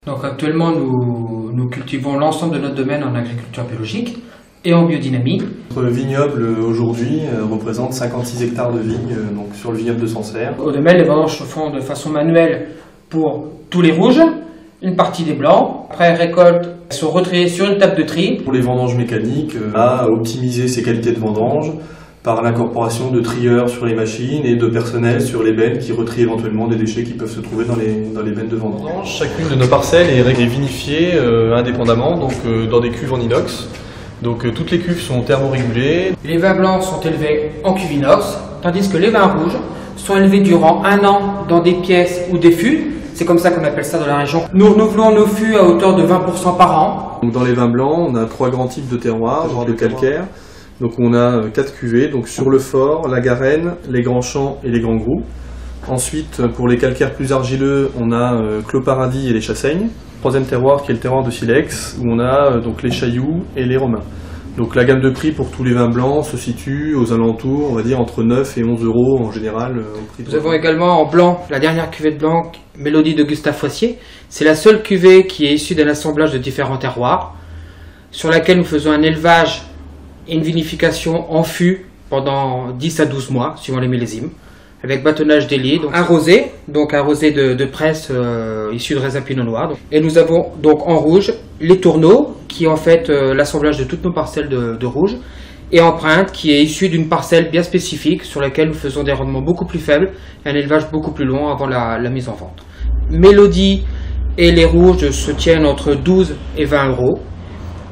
Donc actuellement, nous cultivons l'ensemble de notre domaine en agriculture biologique et en biodynamie. Notre vignoble aujourd'hui représente 56 hectares de vignes donc sur le vignoble de Sancerre. Au domaine, les vendanges se font de façon manuelle pour tous les rouges, une partie des blancs. Après récolte, elles sont retriées sur une table de tri. Pour les vendanges mécaniques, à optimiser ses qualités de vendange par l'incorporation de trieurs sur les machines et de personnel sur les bennes qui retrient éventuellement des déchets qui peuvent se trouver dans les bennes de vendange. Chacune de nos parcelles est vinifiée indépendamment, donc dans des cuves en inox. Donc toutes les cuves sont thermorégulées. Les vins blancs sont élevés en cuve inox, tandis que les vins rouges sont élevés durant 1 an dans des pièces ou des fûts. C'est comme ça qu'on appelle ça dans la région. Nous renouvelons nos fûts à hauteur de 20% par an. Donc dans les vins blancs, on a 3 grands types de terroirs, genre de calcaire. Donc on a 4 cuvées, donc sur le Fort, la Garenne, les Grands Champs et les Grands Groux. Ensuite, pour les calcaires plus argileux, on a Clos Paradis et les Chassaignes. Troisième terroir qui est le terroir de Silex, où on a donc les Chailloux et les Romains. Donc la gamme de prix pour tous les vins blancs se situe aux alentours, on va dire, entre 9 et 11 euros en général. Au prix. Nous avons également en blanc la dernière cuvée de blanc, Mélodie de Gustave Foissier. C'est la seule cuvée qui est issue d'un assemblage de différents terroirs, sur laquelle nous faisons un élevage et une vinification en fût pendant 10 à 12 mois, suivant les millésimes, avec bâtonnage d'ailier, donc un rosé de presse issu de raisin pinot noir. Et nous avons donc en rouge les tourneaux, qui est en fait l'assemblage de toutes nos parcelles de rouge, et Empreinte, qui est issue d'une parcelle bien spécifique, sur laquelle nous faisons des rendements beaucoup plus faibles, et un élevage beaucoup plus long avant la mise en vente. Mélodie et les rouges se tiennent entre 12 et 20 euros.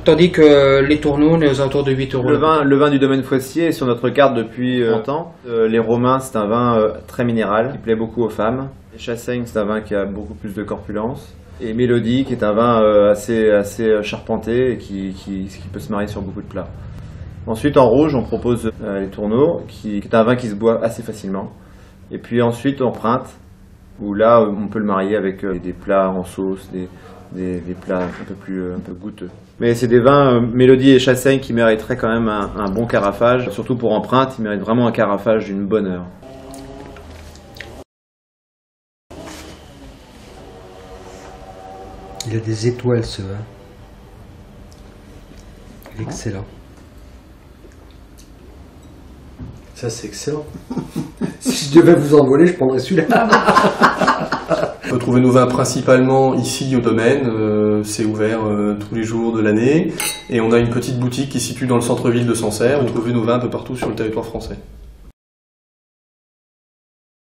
Tandis que les tourneaux, on est aux alentours de 8 euros. Le vin du domaine Foissier est sur notre carte depuis longtemps. Les Romains, c'est un vin très minéral, qui plaît beaucoup aux femmes. Les Chassaignes, c'est un vin qui a beaucoup plus de corpulence. Et Mélodie, qui est un vin assez charpenté et qui peut se marier sur beaucoup de plats. Ensuite, en rouge, on propose les tourneaux, qui est un vin qui se boit assez facilement. Et puis ensuite, Empreinte, où là, on peut le marier avec des plats en sauce, des plats un peu goûteux. Mais c'est des vins Mélodie et Chassaignes qui mériteraient quand même un bon carafage. Surtout pour Empreinte, ils méritent vraiment un carafage d'une bonne heure. Il a des étoiles ce vin. Il est excellent. Ça c'est excellent. Si je devais vous envoler, je prendrais celui-là. On peut trouver nos vins principalement ici au domaine, c'est ouvert tous les jours de l'année, et on a une petite boutique qui se situe dans le centre-ville de Sancerre, où on peut trouver nos vins un peu partout sur le territoire français.